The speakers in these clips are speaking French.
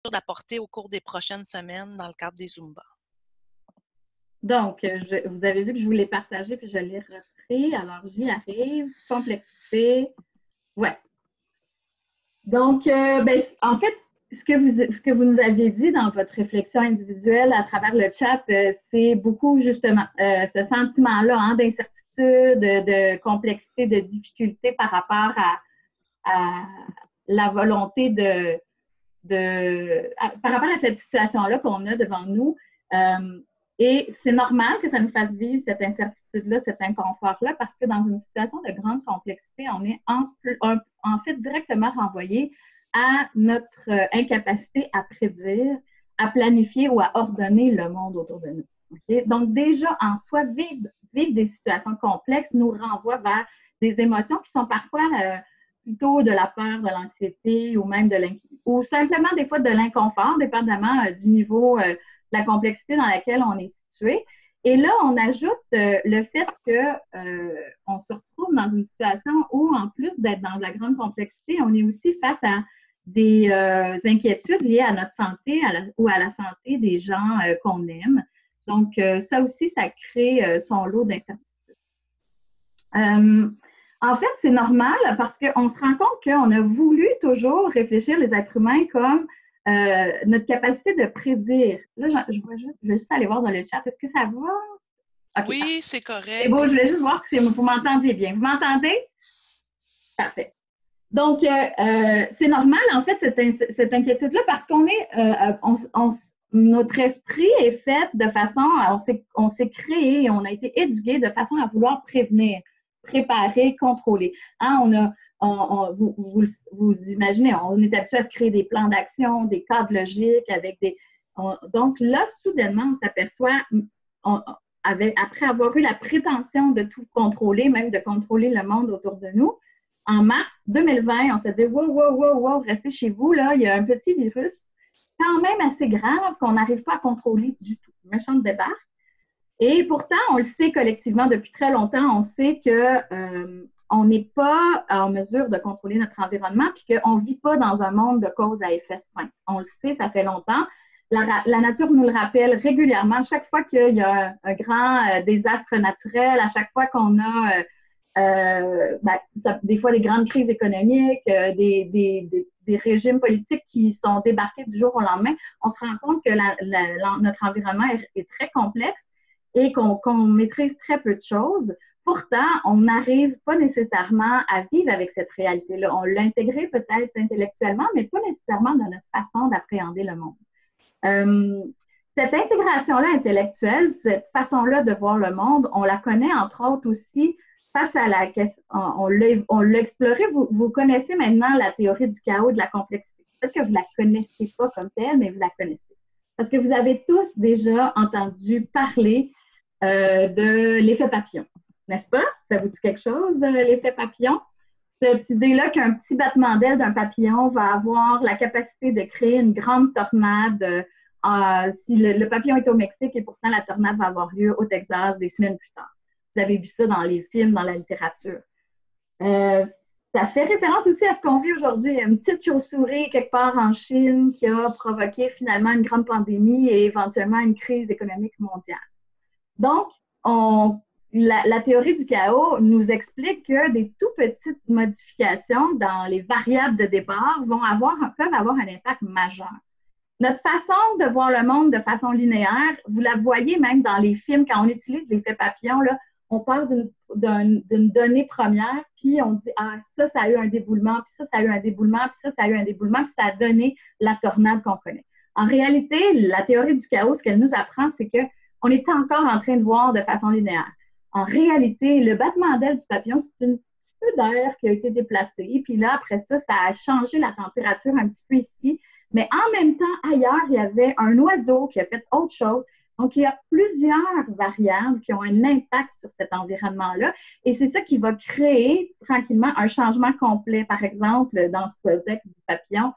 d'apporter au cours des prochaines semaines dans le cadre des Zumba. Donc, vous avez vu que je vous l'ai partagé, puis je l'ai repris. Alors, j'y arrive. Complexité. Voici. Donc, en fait, ce que vous nous aviez dit dans votre réflexion individuelle à travers le chat, c'est beaucoup justement ce sentiment-là hein, d'incertitude, de complexité, de difficulté par rapport à la volonté par rapport à cette situation-là qu'on a devant nous. Et c'est normal que ça nous fasse vivre cette incertitude-là, cet inconfort-là, parce que dans une situation de grande complexité, on est en fait directement renvoyé à notre incapacité à prédire, à planifier ou à ordonner le monde autour de nous. Okay? Donc, déjà, en soi, vivre des situations complexes nous renvoie vers des émotions qui sont parfois plutôt de la peur, de l'anxiété ou même ou simplement des fois de l'inconfort, dépendamment du niveau de la complexité dans laquelle on est situé. Et là, on ajoute le fait qu'on se retrouve dans une situation où, en plus d'être dans la grande complexité, on est aussi face à des inquiétudes liées à notre santé ou à la santé des gens qu'on aime. Donc, ça aussi, ça crée son lot d'incertitudes. En fait, c'est normal parce qu'on se rend compte qu'on a voulu toujours réfléchir les êtres humains comme notre capacité de prédire. Là, je vais juste aller voir dans le chat. Est-ce que ça va? Okay, oui, c'est correct. C'est beau, je voulais juste voir que vous m'entendiez bien. Vous m'entendez? Parfait. Donc, c'est normal, en fait, cette inquiétude-là, parce qu'on est, notre esprit est fait de façon, on s'est créé et on a été éduqué de façon à vouloir prévenir, préparer, contrôler. Hein, vous imaginez, on est habitué à se créer des plans d'action, des cadres logiques avec donc là, soudainement, on s'aperçoit, après avoir eu la prétention de tout contrôler, même de contrôler le monde autour de nous, en mars 2020, on s'est dit « wow, restez chez vous, là, il y a un petit virus quand même assez grave qu'on n'arrive pas à contrôler du tout. » Méchante débarque. Et pourtant, on le sait collectivement depuis très longtemps, on sait qu'on n'est pas en mesure de contrôler notre environnement puis qu'on ne vit pas dans un monde de cause à effet simple. On le sait, ça fait longtemps. La nature nous le rappelle régulièrement. Chaque fois qu'il y a un grand désastre naturel, à chaque fois qu'on a des fois des grandes crises économiques, des régimes politiques qui sont débarqués du jour au lendemain, on se rend compte que notre environnement est très complexe et qu'on maîtrise très peu de choses. Pourtant, on n'arrive pas nécessairement à vivre avec cette réalité-là. On l'a intégrée peut-être intellectuellement, mais pas nécessairement dans notre façon d'appréhender le monde. Cette intégration-là intellectuelle, cette façon-là de voir le monde, on la connaît entre autres aussi face à la question, on l'a exploré, vous connaissez maintenant la théorie du chaos et de la complexité. Peut-être que vous ne la connaissez pas comme telle, mais vous la connaissez. Parce que vous avez tous déjà entendu parler de l'effet papillon, n'est-ce pas? Ça vous dit quelque chose, l'effet papillon? Cette idée-là qu'un petit battement d'aile d'un papillon va avoir la capacité de créer une grande tornade si le papillon est au Mexique et pourtant la tornade va avoir lieu au Texas des semaines plus tard. Vous avez vu ça dans les films, dans la littérature. Ça fait référence aussi à ce qu'on vit aujourd'hui. Il y a une petite chauve-souris quelque part en Chine qui a provoqué finalement une grande pandémie et éventuellement une crise économique mondiale. Donc, la théorie du chaos nous explique que des tout petites modifications dans les variables de départ peuvent avoir un impact majeur. Notre façon de voir le monde de façon linéaire, vous la voyez même dans les films, quand on utilise l'effet papillon, là, on part d'une donnée première, puis on dit « Ah, ça a eu un déboulement, puis ça a eu un déboulement, puis ça a eu un déboulement, puis ça a donné la tornade qu'on connaît. » En réalité, la théorie du chaos, ce qu'elle nous apprend, c'est qu'on est encore en train de voir de façon linéaire. En réalité, le battement d'aile du papillon, c'est un petit peu d'air qui a été déplacé, puis là, après ça, ça a changé la température un petit peu ici, mais en même temps, ailleurs, il y avait un oiseau qui a fait autre chose. Donc, il y a plusieurs variables qui ont un impact sur cet environnement-là et c'est ça qui va créer tranquillement un changement complet, par exemple, dans ce contexte du papillon,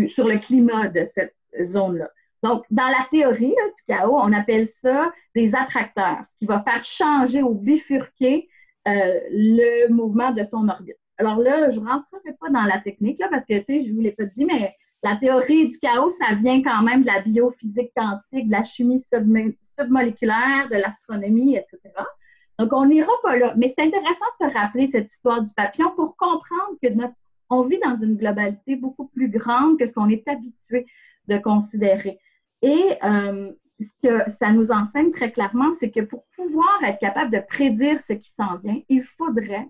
sur le climat de cette zone-là. Donc, dans la théorie là, du chaos, on appelle ça des attracteurs, ce qui va faire changer ou bifurquer le mouvement de son orbite. Alors là, je ne rentrerai pas dans la technique là, parce que, tu sais, je ne vous l'ai pas dit, mais La théorie du chaos, ça vient quand même de la biophysique quantique, de la chimie submoléculaire, de l'astronomie, etc. Donc, on n'ira pas là. Mais c'est intéressant de se rappeler cette histoire du papillon pour comprendre que on vit dans une globalité beaucoup plus grande que ce qu'on est habitué de considérer. Et ce que ça nous enseigne très clairement, c'est que pour pouvoir être capable de prédire ce qui s'en vient, il faudrait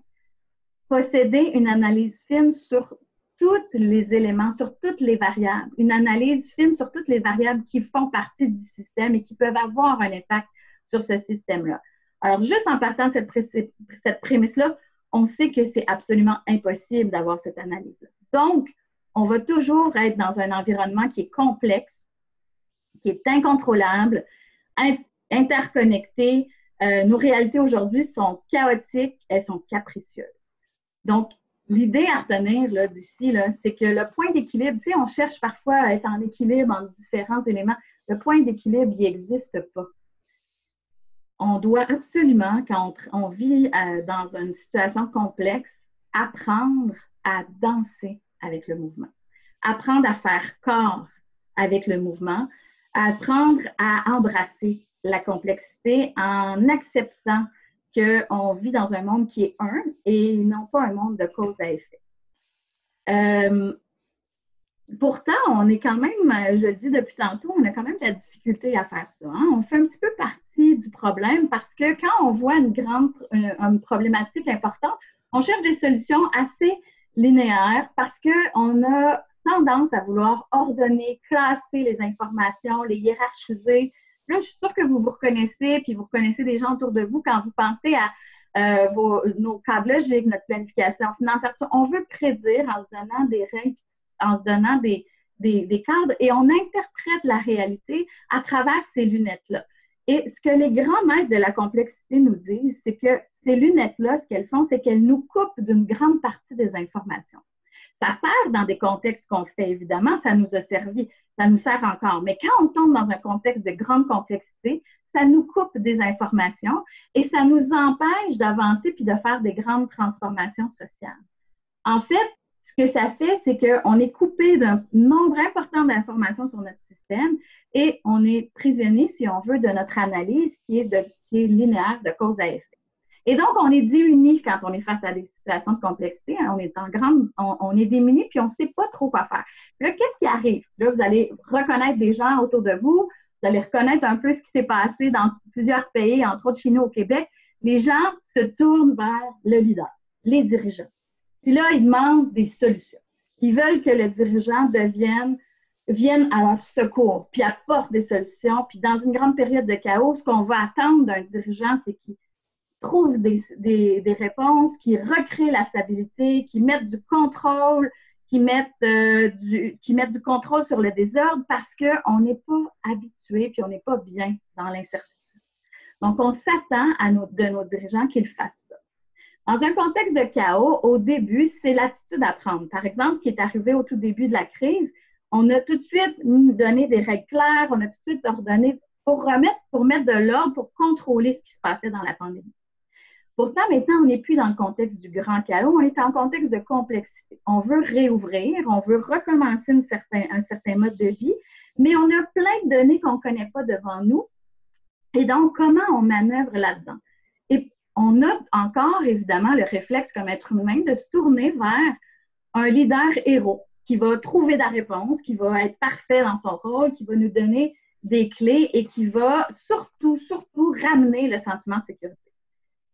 posséder une analyse fine sur tous les éléments, sur toutes les variables, une analyse fine sur toutes les variables qui font partie du système et qui peuvent avoir un impact sur ce système-là. Alors, juste en partant de cette prémisse-là, on sait que c'est absolument impossible d'avoir cette analyse-là. Donc, on va toujours être dans un environnement qui est complexe, qui est incontrôlable, interconnecté. Nos réalités aujourd'hui sont chaotiques, elles sont capricieuses. Donc, l'idée à retenir d'ici, c'est que le point d'équilibre, tu sais, on cherche parfois à être en équilibre entre différents éléments. Le point d'équilibre, il n'existe pas. On doit absolument, quand on vit dans une situation complexe, apprendre à danser avec le mouvement, apprendre à faire corps avec le mouvement, apprendre à embrasser la complexité en acceptant qu'on vit dans un monde qui est un et non pas un monde de cause à effet. Pourtant, on est quand même, je le dis depuis tantôt, on a quand même de la difficulté à faire ça. Hein? On fait un petit peu partie du problème parce que quand on voit une problématique importante, on cherche des solutions assez linéaires parce qu'on a tendance à vouloir ordonner, classer les informations, les hiérarchiser. Là, je suis sûre que vous vous reconnaissez, puis vous reconnaissez des gens autour de vous quand vous pensez à nos cadres logiques, notre planification financière. On veut prédire en se donnant des règles, en se donnant des cadres, et on interprète la réalité à travers ces lunettes-là. Et ce que les grands maîtres de la complexité nous disent, c'est que ces lunettes-là, ce qu'elles font, c'est qu'elles nous coupent d'une grande partie des informations. Ça sert dans des contextes qu'on fait, évidemment, ça nous a servi, ça nous sert encore. Mais quand on tombe dans un contexte de grande complexité, ça nous coupe des informations et ça nous empêche d'avancer puis de faire des grandes transformations sociales. En fait, ce que ça fait, c'est qu'on est coupé d'un nombre important d'informations sur notre système et on est prisonnier, si on veut, de notre analyse qui est linéaire de cause à effet. Et donc, on est démunis quand on est face à des situations de complexité. Hein, on est démunis puis on ne sait pas trop quoi faire. Puis là, qu'est-ce qui arrive? Là, vous allez reconnaître des gens autour de vous, vous allez reconnaître un peu ce qui s'est passé dans plusieurs pays, entre autres chez nous au Québec. Les gens se tournent vers le leader, les dirigeants. Puis là, ils demandent des solutions. Ils veulent que le dirigeant vienne à leur secours, puis apporte des solutions. Puis dans une grande période de chaos, ce qu'on va attendre d'un dirigeant, c'est qu'il trouve des réponses, qui recréent la stabilité, qui mettent du contrôle, qui mettent du contrôle sur le désordre parce qu'on n'est pas habitué puis on n'est pas bien dans l'incertitude. Donc, on s'attend de nos dirigeants qu'ils fassent ça. Dans un contexte de chaos, au début, c'est l'attitude à prendre. Par exemple, ce qui est arrivé au tout début de la crise, on a tout de suite donné des règles claires, on a tout de suite ordonné pour mettre de l'ordre, pour contrôler ce qui se passait dans la pandémie. Pourtant, maintenant, on n'est plus dans le contexte du grand chaos, on est en contexte de complexité. On veut réouvrir, on veut recommencer un certain mode de vie, mais on a plein de données qu'on ne connaît pas devant nous. Et donc, comment on manœuvre là-dedans? Et on a encore, évidemment, le réflexe comme être humain de se tourner vers un leader héros qui va trouver la réponse, qui va être parfait dans son rôle, qui va nous donner des clés et qui va surtout ramener le sentiment de sécurité.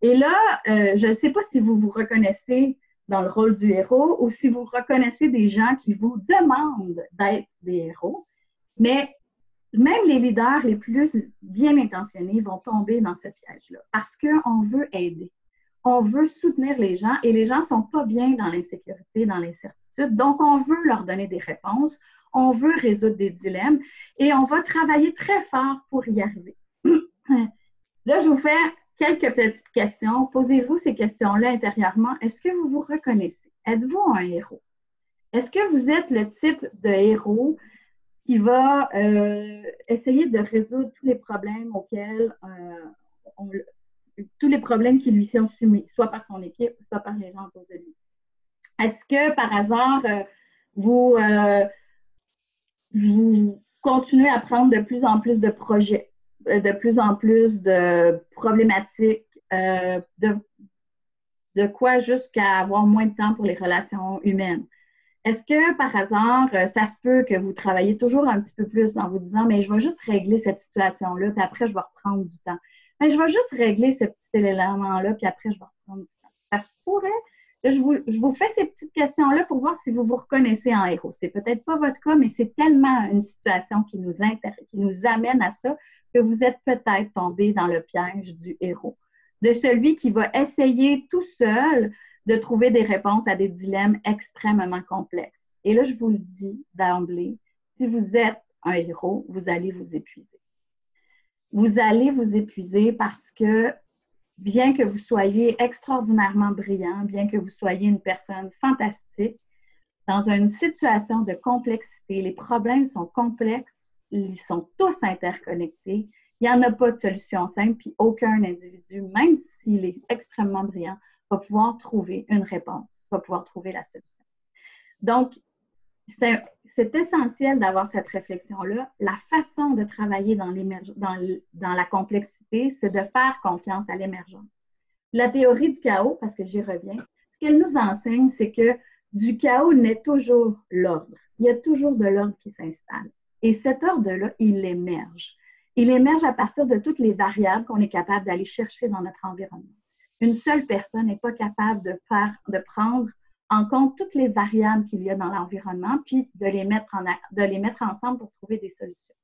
Et là, je ne sais pas si vous vous reconnaissez dans le rôle du héros ou si vous reconnaissez des gens qui vous demandent d'être des héros, mais même les leaders les plus bien intentionnés vont tomber dans ce piège-là parce qu'on veut aider. On veut soutenir les gens et les gens ne sont pas bien dans l'insécurité, dans l'incertitude. Donc, on veut leur donner des réponses, on veut résoudre des dilemmes et on va travailler très fort pour y arriver. Là, je vous fais quelques petites questions. Posez-vous ces questions-là intérieurement. Est-ce que vous vous reconnaissez? Êtes-vous un héros? Est-ce que vous êtes le type de héros qui va essayer de résoudre tous les problèmes tous les problèmes qui lui sont soumis, soit par son équipe, soit par les gens autour de lui? Est-ce que, par hasard, vous vous continuez à prendre de plus en plus de projets, de plus en plus de problématiques, de quoi jusqu'à avoir moins de temps pour les relations humaines. Est-ce que, par hasard, ça se peut que vous travaillez toujours un petit peu plus en vous disant, mais je vais juste régler cette situation-là, puis après, je vais reprendre du temps. Mais je vais juste régler ce petit élément-là, puis après, je vais reprendre du temps. Ça se pourrait. Je vous fais ces petites questions-là pour voir si vous vous reconnaissez en héros. C'est peut-être pas votre cas, mais c'est tellement une situation qui nous amène à ça que vous êtes peut-être tombé dans le piège du héros, de celui qui va essayer tout seul de trouver des réponses à des dilemmes extrêmement complexes. Et là, je vous le dis d'emblée, si vous êtes un héros, vous allez vous épuiser. Vous allez vous épuiser parce que bien que vous soyez extraordinairement brillant, bien que vous soyez une personne fantastique, dans une situation de complexité, les problèmes sont complexes, ils sont tous interconnectés, il n'y en a pas de solution simple, puis aucun individu, même s'il est extrêmement brillant, va pouvoir trouver une réponse, va pouvoir trouver la solution. Donc, c'est essentiel d'avoir cette réflexion-là. La façon de travailler dans la complexité, c'est de faire confiance à l'émergence. La théorie du chaos, parce que j'y reviens, ce qu'elle nous enseigne, c'est que du chaos naît toujours l'ordre. Il y a toujours de l'ordre qui s'installe. Et cet ordre-là, il émerge. Il émerge à partir de toutes les variables qu'on est capable d'aller chercher dans notre environnement. Une seule personne n'est pas capable de prendre en compte toutes les variables qu'il y a dans l'environnement, puis de les mettre ensemble pour trouver des solutions.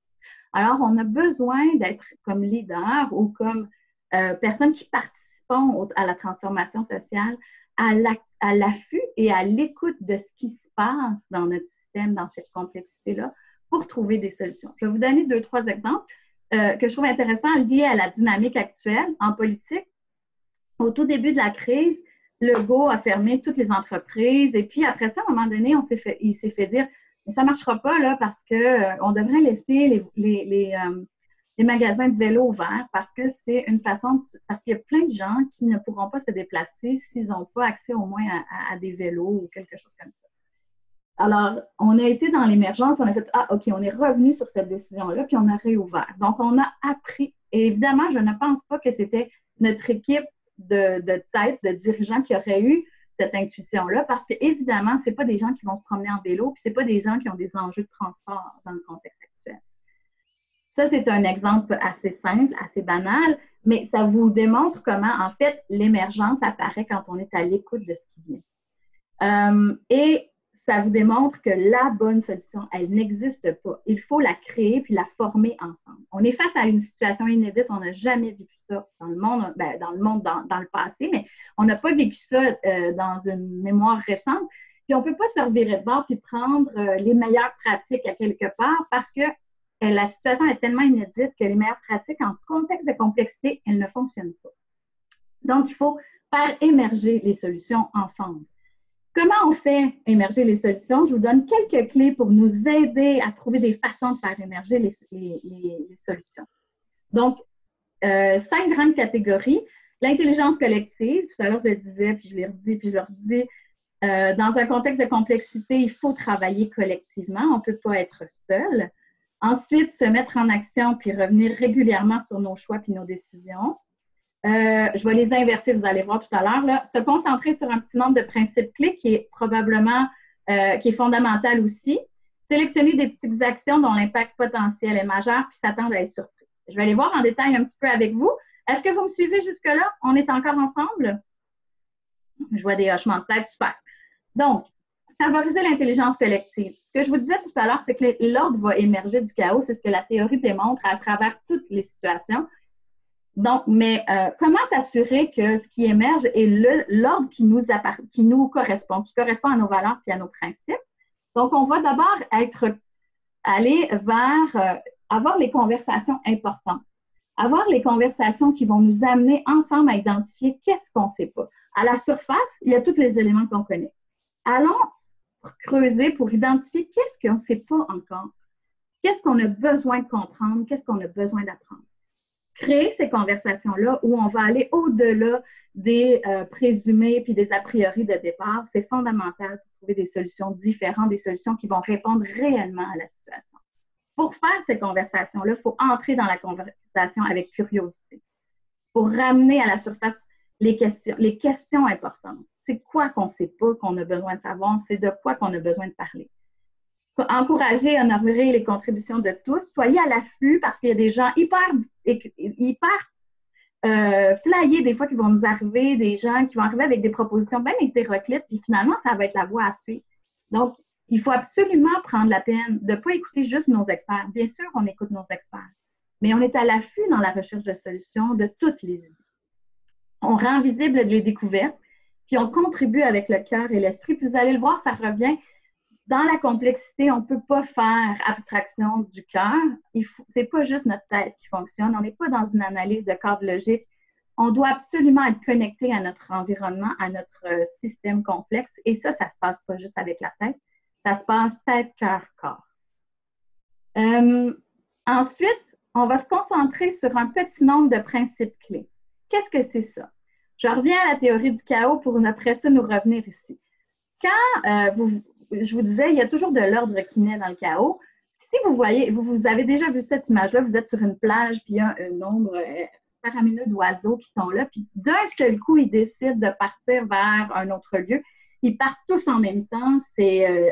Alors, on a besoin d'être comme leader ou comme personne qui participons à la transformation sociale, à l'affût et à l'écoute de ce qui se passe dans notre système, dans cette complexité-là, pour trouver des solutions. Je vais vous donner 2-3 exemples que je trouve intéressants liés à la dynamique actuelle en politique. Au tout début de la crise, Legault a fermé toutes les entreprises et puis après ça, à un moment donné, il s'est fait dire mais ça ne marchera pas là parce qu'on devrait laisser les magasins de vélo ouverts parce que c'est une façon, parce qu'il y a plein de gens qui ne pourront pas se déplacer s'ils n'ont pas accès au moins à des vélos ou quelque chose comme ça. Alors, on a été dans l'émergence, on a fait « Ah, OK, on est revenu sur cette décision-là, puis on a réouvert. » Donc, on a appris. Et évidemment, je ne pense pas que c'était notre équipe de tête, de dirigeants qui aurait eu cette intuition-là, parce qu'évidemment, ce n'est pas des gens qui vont se promener en vélo, puis ce n'est pas des gens qui ont des enjeux de transport dans le contexte actuel. Ça, c'est un exemple assez simple, assez banal, mais ça vous démontre comment, en fait, l'émergence apparaît quand on est à l'écoute de ce qui vient. Et ça vous démontre que la bonne solution, elle n'existe pas. Il faut la créer puis la former ensemble. On est face à une situation inédite, on n'a jamais vécu ça dans le monde, dans le passé, mais on n'a pas vécu ça dans une mémoire récente. Puis on ne peut pas se revirer de bord puis prendre les meilleures pratiques à quelque part parce que la situation est tellement inédite que les meilleures pratiques en contexte de complexité, elles ne fonctionnent pas. Donc, il faut faire émerger les solutions ensemble. Comment on fait émerger les solutions? Je vous donne quelques clés pour nous aider à trouver des façons de faire émerger les solutions. Donc, 5 grandes catégories. L'intelligence collective, tout à l'heure je le disais, puis je l'ai redit, puis je le redis. Dans un contexte de complexité, il faut travailler collectivement. On ne peut pas être seul. Ensuite, se mettre en action, puis revenir régulièrement sur nos choix puis nos décisions. Je vais les inverser, vous allez voir tout à l'heure. Se concentrer sur un petit nombre de principes clés qui est probablement qui est fondamental aussi. Sélectionner des petites actions dont l'impact potentiel est majeur puis s'attendre à être surpris. Je vais aller voir en détail un petit peu avec vous. Est-ce que vous me suivez jusque-là? On est encore ensemble? Je vois des hochements de tête, super. Donc, favoriser l'intelligence collective. Ce que je vous disais tout à l'heure, c'est que l'ordre va émerger du chaos. C'est ce que la théorie démontre à travers toutes les situations. Donc, mais comment s'assurer que ce qui émerge est l'ordre qui nous correspond, qui correspond à nos valeurs et à nos principes? Donc, on va d'abord aller vers avoir les conversations importantes, avoir les conversations qui vont nous amener ensemble à identifier qu'est-ce qu'on ne sait pas. À la surface, il y a tous les éléments qu'on connaît. Allons creuser pour identifier qu'est-ce qu'on ne sait pas encore, qu'est-ce qu'on a besoin de comprendre, qu'est-ce qu'on a besoin d'apprendre. Créer ces conversations-là où on va aller au-delà des présumés puis des a priori de départ, c'est fondamental trouver des solutions différentes, des solutions qui vont répondre réellement à la situation. Pour faire ces conversations-là, il faut entrer dans la conversation avec curiosité, pour ramener à la surface les questions importantes. C'est quoi qu'on ne sait pas, qu'on a besoin de savoir, c'est de quoi qu'on a besoin de parler. Encourager et honorer les contributions de tous. Soyez à l'affût parce qu'il y a des gens hyper flyés des fois qui vont nous arriver, des gens qui vont arriver avec des propositions bien hétéroclites, puis finalement, ça va être la voie à suivre. Donc, il faut absolument prendre la peine de ne pas écouter juste nos experts. Bien sûr, on écoute nos experts, mais on est à l'affût dans la recherche de solutions de toutes les idées. On rend visible les découvertes, puis on contribue avec le cœur et l'esprit. Puis vous allez le voir, ça revient. Dans la complexité, on ne peut pas faire abstraction du cœur. Ce n'est pas juste notre tête qui fonctionne. On n'est pas dans une analyse de cadre logique. On doit absolument être connecté à notre environnement, à notre système complexe. Et ça ne se passe pas juste avec la tête. Ça se passe tête, cœur, corps. Ensuite, on va se concentrer sur un petit nombre de principes clés. Qu'est-ce que c'est ça? Je reviens à la théorie du chaos pour après ça nous revenir ici. Quand je vous disais, il y a toujours de l'ordre qui naît dans le chaos. Si vous voyez, vous avez déjà vu cette image-là, vous êtes sur une plage, puis il y a un nombre faramineux d'oiseaux qui sont là, puis d'un seul coup, ils décident de partir vers un autre lieu. Ils partent tous en même temps.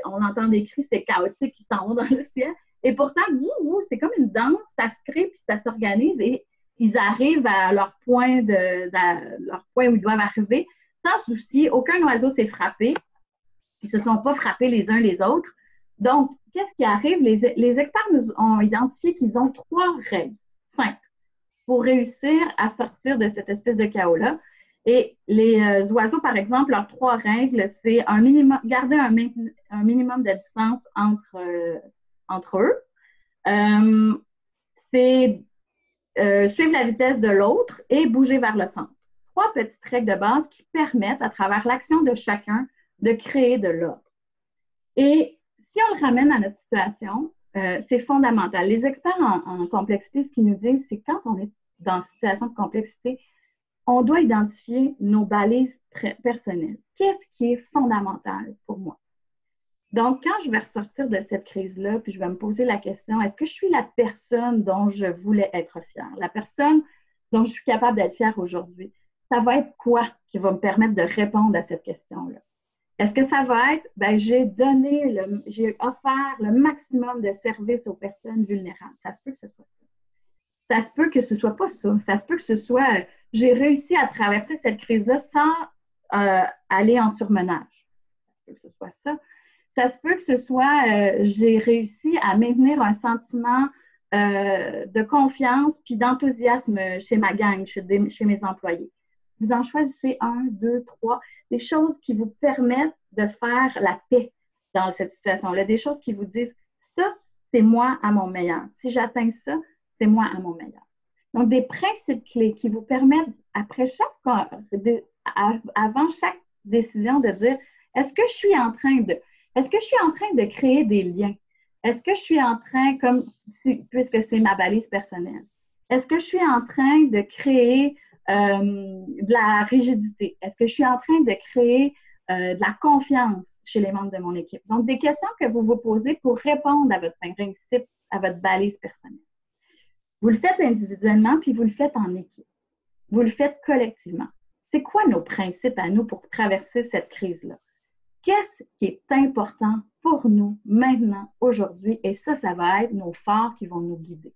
On entend des cris, c'est chaotique, ils s'en vont dans le ciel. Et pourtant, c'est comme une danse, ça se crée, puis ça s'organise, et ils arrivent à leur point où ils doivent arriver, sans souci. Aucun oiseau s'est frappé. Ils ne se sont pas frappés les uns les autres. Donc, qu'est-ce qui arrive? Les experts nous ont identifié qu'ils ont 3 règles simples pour réussir à sortir de cette espèce de chaos-là. Et les oiseaux, par exemple, leurs 3 règles, c'est garder un minimum de distance entre eux. C'est suivre la vitesse de l'autre et bouger vers le centre. 3 petites règles de base qui permettent, à travers l'action de chacun, de créer de l'ordre. Et si on le ramène à notre situation, c'est fondamental. Les experts en complexité, ce qu'ils nous disent, c'est que quand on est dans une situation de complexité, on doit identifier nos balises personnelles. Qu'est-ce qui est fondamental pour moi? Donc, quand je vais ressortir de cette crise-là, puis je vais me poser la question, est-ce que je suis la personne dont je voulais être fière? La personne dont je suis capable d'être fière aujourd'hui? Ça va être quoi qui va me permettre de répondre à cette question-là? Est-ce que ça va être, j'ai offert le maximum de services aux personnes vulnérables? Ça se peut que ce soit ça. Ça se peut que ce ne soit pas ça. Ça se peut que ce soit, j'ai réussi à traverser cette crise-là sans aller en surmenage. Ça se peut que ce soit ça. Ça se peut que ce soit, j'ai réussi à maintenir un sentiment de confiance puis d'enthousiasme chez ma gang, chez mes employés. Vous en choisissez 1, 2, 3, des choses qui vous permettent de faire la paix dans cette situation-là, des choses qui vous disent, ça, c'est moi à mon meilleur. Si j'atteins ça, c'est moi à mon meilleur. Donc, des principes clés qui vous permettent, avant chaque décision, de dire, est-ce que je suis en train de créer des liens? Est-ce que je suis en train, puisque c'est ma balise personnelle, est-ce que je suis en train de créer de la rigidité? Est-ce que je suis en train de créer de la confiance chez les membres de mon équipe? Donc, des questions que vous vous posez pour répondre à votre principe, à votre balise personnelle. Vous le faites individuellement, puis vous le faites en équipe. Vous le faites collectivement. C'est quoi nos principes à nous pour traverser cette crise-là? Qu'est-ce qui est important pour nous maintenant, aujourd'hui? Et ça va être nos phares qui vont nous guider.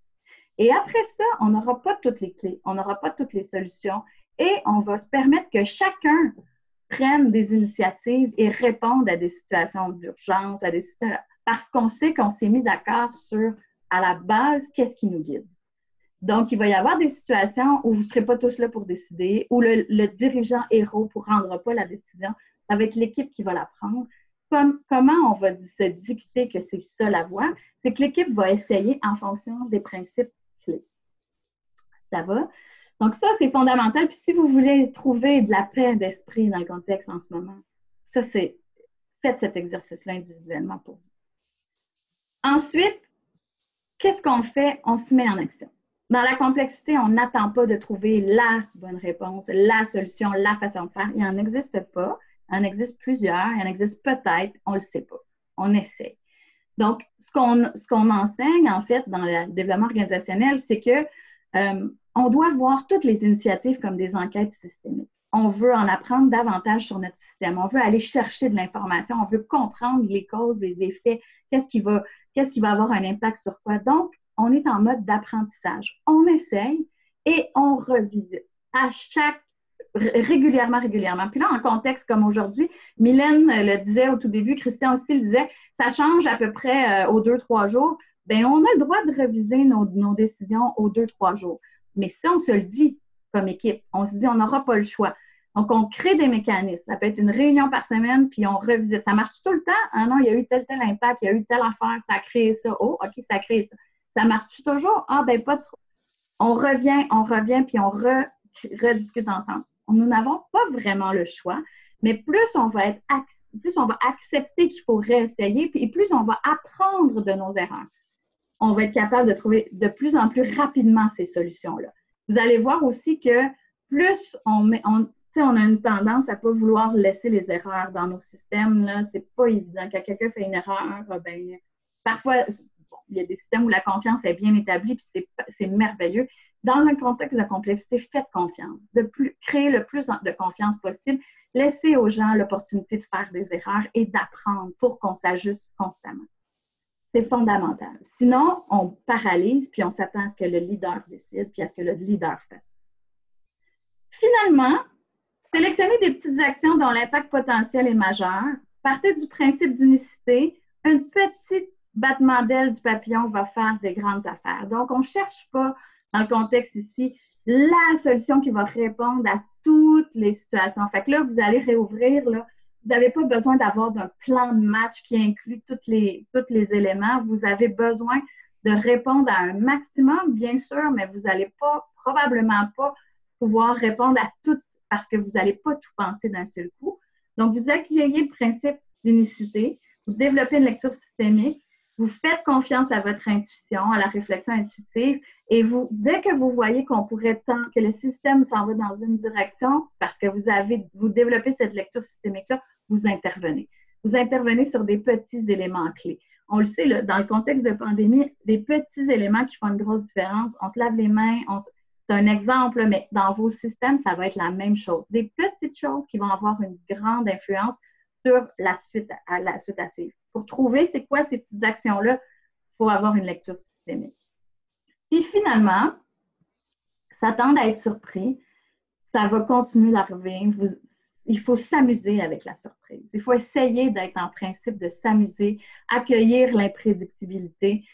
Et après ça, on n'aura pas toutes les clés, on n'aura pas toutes les solutions et on va se permettre que chacun prenne des initiatives et réponde à des situations d'urgence, parce qu'on sait qu'on s'est mis d'accord sur, à la base, qu'est-ce qui nous guide. Donc, il va y avoir des situations où vous ne serez pas tous là pour décider, où le dirigeant héros ne prendra pas la décision. Ça va être l'équipe qui va la prendre. Comment on va se dicter que c'est ça la voie? C'est que l'équipe va essayer en fonction des principes clés. Ça va? Donc, ça, c'est fondamental. Puis, si vous voulez trouver de la paix d'esprit dans le contexte en ce moment, faites cet exercice-là individuellement pour vous. Ensuite, qu'est-ce qu'on fait? On se met en action. Dans la complexité, on n'attend pas de trouver la bonne réponse, la solution, la façon de faire. Il n'en existe pas. Il en existe plusieurs, il en existe peut-être, on ne le sait pas. On essaie. Donc, ce qu'on enseigne, en fait, dans le développement organisationnel, c'est que on doit voir toutes les initiatives comme des enquêtes systémiques. On veut en apprendre davantage sur notre système. On veut aller chercher de l'information. On veut comprendre les causes, les effets, qu'est-ce qui va avoir un impact sur quoi. Donc, on est en mode d'apprentissage. On essaye et on revisite régulièrement. Puis là, en contexte comme aujourd'hui, Mylène le disait au tout début, Christian aussi le disait, ça change à peu près aux 2-3 jours. Bien, on a le droit de reviser nos décisions aux 2-3 jours. Mais si on se le dit comme équipe, on se dit on n'aura pas le choix. Donc, on crée des mécanismes. Ça peut être une réunion par semaine, puis on revisite. Ça marche tout le temps? Ah non, il y a eu tel impact, il y a eu telle affaire, ça a créé ça. Oh, OK, ça a créé ça. Ça marche-tu toujours? Ah, ben pas trop. On revient, puis on rediscute ensemble. Nous n'avons pas vraiment le choix, mais plus on va accepter qu'il faut réessayer, et plus on va apprendre de nos erreurs. On va être capable de trouver de plus en plus rapidement ces solutions-là. Vous allez voir aussi que plus on a une tendance à ne pas vouloir laisser les erreurs dans nos systèmes. Là, c'est pas évident. Quand quelqu'un fait une erreur, ben, parfois, il y a des systèmes où la confiance est bien établie, puis c'est merveilleux. Dans un contexte de complexité, faites confiance. Créer le plus de confiance possible. Laissez aux gens l'opportunité de faire des erreurs et d'apprendre pour qu'on s'ajuste constamment. C'est fondamental. Sinon, on paralyse, puis on s'attend à ce que le leader décide, puis à ce que le leader fasse. Finalement, sélectionnez des petites actions dont l'impact potentiel est majeur. Partez du principe d'unicité. Un petit battement d'aile du papillon va faire des grandes affaires. Donc, on ne cherche pas, dans le contexte ici, la solution qui va répondre à toutes les situations. Fait que là, vous allez réouvrir, là, vous n'avez pas besoin d'avoir d'un plan de match qui inclut tous les éléments. Vous avez besoin de répondre à un maximum, bien sûr, mais vous n'allez probablement pas pouvoir répondre à tout parce que vous n'allez pas tout penser d'un seul coup. Donc, vous accueillez le principe d'unicité, vous développez une lecture systémique, vous faites confiance à votre intuition, à la réflexion intuitive, et dès que vous voyez que le système s'en va dans une direction, parce que vous développez cette lecture systémique-là, vous intervenez. Vous intervenez sur des petits éléments clés. On le sait, là, dans le contexte de pandémie, des petits éléments qui font une grosse différence. On se lave les mains, c'est un exemple, mais dans vos systèmes, ça va être la même chose. Des petites choses qui vont avoir une grande influence sur la suite à suivre. Pour trouver c'est quoi ces petites actions-là, il faut avoir une lecture systémique. Puis finalement, s'attendre à être surpris, ça va continuer d'arriver. Il faut s'amuser avec la surprise. Il faut essayer d'être en principe de s'amuser, accueillir l'imprédictibilité.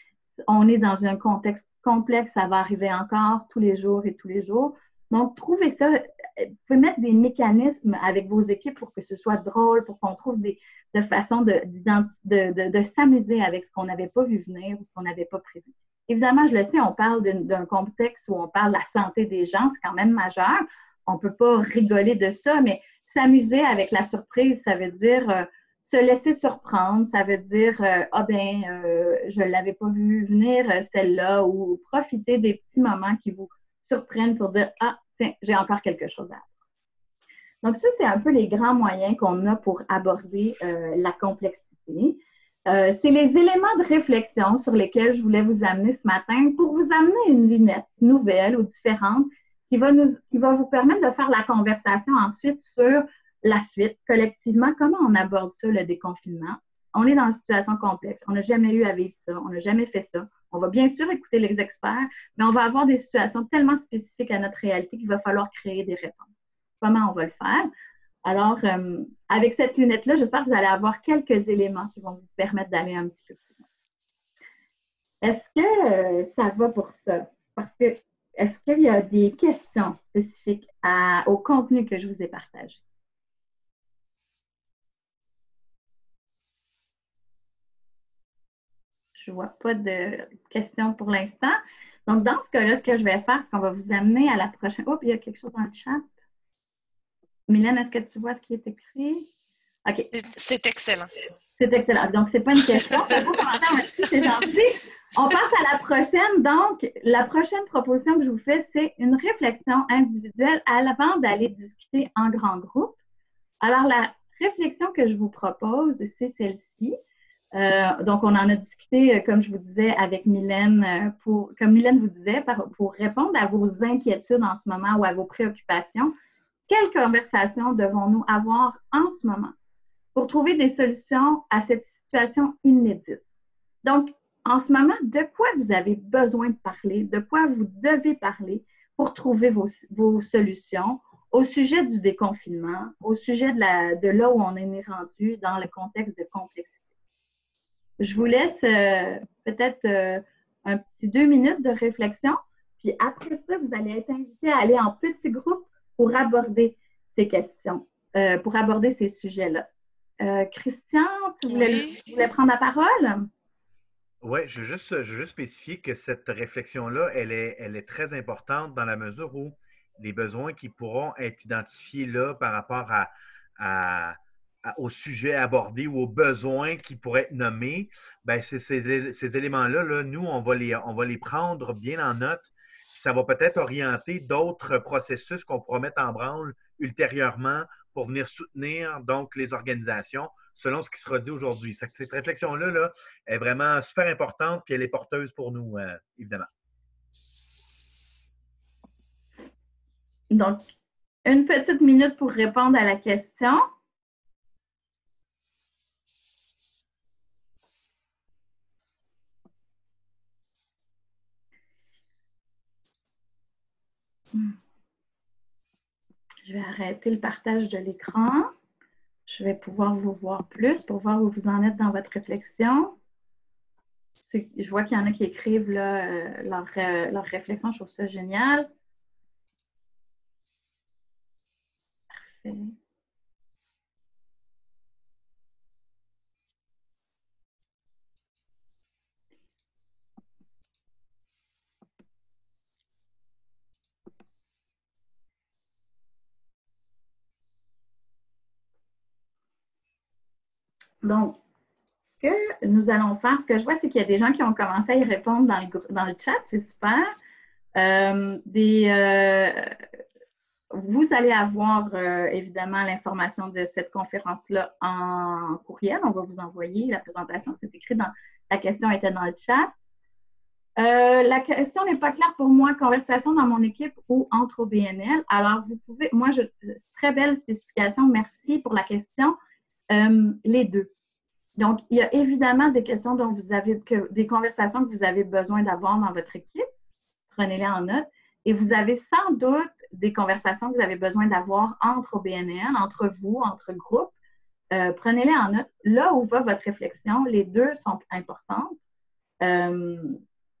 On est dans un contexte complexe, ça va arriver encore tous les jours et tous les jours. Donc, trouvez ça. Vous pouvez mettre des mécanismes avec vos équipes pour que ce soit drôle, pour qu'on trouve de façons de s'amuser avec ce qu'on n'avait pas vu venir ou ce qu'on n'avait pas prévu. Évidemment, je le sais, on parle d'un contexte où on parle de la santé des gens, c'est quand même majeur. On ne peut pas rigoler de ça, mais s'amuser avec la surprise, ça veut dire se laisser surprendre, ça veut dire je ne l'avais pas vu venir celle-là, ou profiter des petits moments qui vous surprennent pour dire « Ah, tiens, j'ai encore quelque chose à apprendre ». Donc ça, c'est un peu les grands moyens qu'on a pour aborder la complexité. C'est les éléments de réflexion sur lesquels je voulais vous amener ce matin pour vous amener une lunette nouvelle ou différente qui va vous permettre de faire la conversation ensuite sur la suite, collectivement, comment on aborde ça, le déconfinement. On est dans une situation complexe. On n'a jamais eu à vivre ça. On n'a jamais fait ça. On va bien sûr écouter les experts, mais on va avoir des situations tellement spécifiques à notre réalité qu'il va falloir créer des réponses. Comment on va le faire? Alors, avec cette lunette-là, j'espère que vous allez avoir quelques éléments qui vont vous permettre d'aller un petit peu plus loin. Est-ce que ça va pour ça? Parce que, est-ce qu'il y a des questions spécifiques au contenu que je vous ai partagé? Je ne vois pas de questions pour l'instant. Donc, dans ce cas-là, ce que je vais faire, c'est qu'on va vous amener à la prochaine. Oh, il y a quelque chose dans le chat. Mylène, est-ce que tu vois ce qui est écrit? OK. C'est excellent. C'est excellent. Donc, ce n'est pas une question. C'est gentil. On passe à la prochaine. Donc, la prochaine proposition que je vous fais, c'est une réflexion individuelle avant d'aller discuter en grand groupe. Alors, la réflexion que je vous propose, c'est celle-ci. Donc, on en a discuté, comme je vous disais, avec Mylène, comme Mylène vous disait, pour répondre à vos inquiétudes en ce moment ou à vos préoccupations. Quelles conversations devons-nous avoir en ce moment pour trouver des solutions à cette situation inédite? Donc, en ce moment, de quoi vous avez besoin de parler, de quoi vous devez parler pour trouver vos solutions au sujet du déconfinement, au sujet de là où on est rendu dans le contexte de complexité. Je vous laisse peut-être un petit 2 minutes de réflexion, puis après ça, vous allez être invité à aller en petits groupes pour aborder ces questions, pour aborder ces sujets-là. Christian, tu voulais prendre la parole? Oui, je veux juste spécifier que cette réflexion-là, elle est très importante dans la mesure où les besoins qui pourront être identifiés là par rapport au sujet abordé ou aux besoins qui pourraient être nommés, ben ces éléments-là, là, nous, on va les prendre bien en note. Puis ça va peut-être orienter d'autres processus qu'on pourra mettre en branle ultérieurement pour venir soutenir donc les organisations selon ce qui sera dit aujourd'hui. Cette réflexion-là là, est vraiment super importante et elle est porteuse pour nous, évidemment. Donc, une petite minute pour répondre à la question. Je vais arrêter le partage de l'écran. Je vais pouvoir vous voir plus pour voir où vous en êtes dans votre réflexion. Je vois qu'il y en a qui écrivent là, leur réflexion. Je trouve ça génial. Parfait. Donc, ce que nous allons faire, ce que je vois, c'est qu'il y a des gens qui ont commencé à y répondre dans le chat. C'est super. Vous allez avoir évidemment l'information de cette conférence-là en courriel. On va vous envoyer la présentation. C'est écrit la question était dans le chat. La question n'est pas claire pour moi. Conversation dans mon équipe ou entre OBNL. Alors, vous pouvez, très belle spécification. Merci pour la question. Les deux. Donc, il y a évidemment des questions dont des conversations que vous avez besoin d'avoir dans votre équipe. Prenez-les en note. Et vous avez sans doute des conversations que vous avez besoin d'avoir entre OBNL, entre vous, entre groupes. Prenez-les en note. Là où va votre réflexion, les deux sont importantes.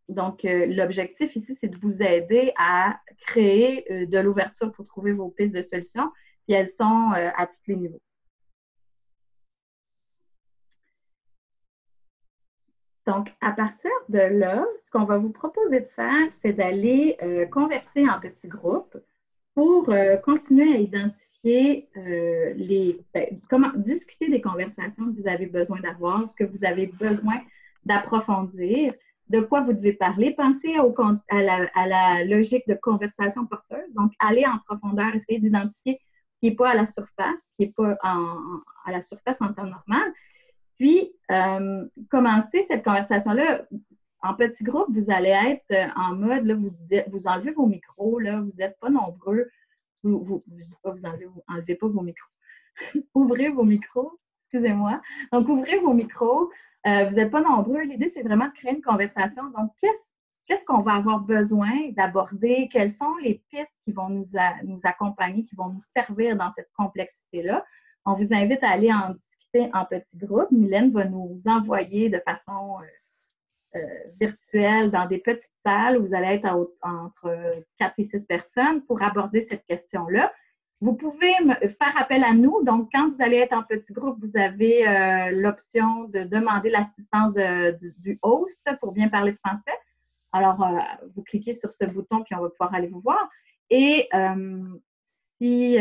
Donc, l'objectif ici, c'est de vous aider à créer de l'ouverture pour trouver vos pistes de solutions. Puis elles sont à tous les niveaux. Donc, à partir de là, ce qu'on va vous proposer de faire, c'est d'aller converser en petits groupes pour continuer à identifier comment discuter des conversations que vous avez besoin d'avoir, ce que vous avez besoin d'approfondir, de quoi vous devez parler. Pensez à la logique de conversation porteuse. Donc, aller en profondeur, essayer d'identifier ce qui n'est pas à la surface, ce qui n'est pas à la surface en temps normal. Puis, commencer cette conversation-là en petit groupe, vous allez être en mode, là, vous enlevez vos micros, là, vous n'êtes pas nombreux, vous enlevez pas vos micros. Ouvrez vos micros, excusez-moi. Donc, ouvrez vos micros, vous n'êtes pas nombreux. L'idée, c'est vraiment de créer une conversation. Donc, qu'est-ce qu'on va avoir besoin d'aborder? Quelles sont les pistes qui vont nous accompagner, qui vont nous servir dans cette complexité-là? On vous invite à aller en discuter en petits groupes. Mylène va nous envoyer de façon virtuelle dans des petites salles où vous allez être entre 4 et 6 personnes pour aborder cette question-là. Vous pouvez faire appel à nous. Donc, quand vous allez être en petit groupe, vous avez l'option de demander l'assistance du host pour bien parler français. Alors, vous cliquez sur ce bouton puis on va pouvoir aller vous voir. Et si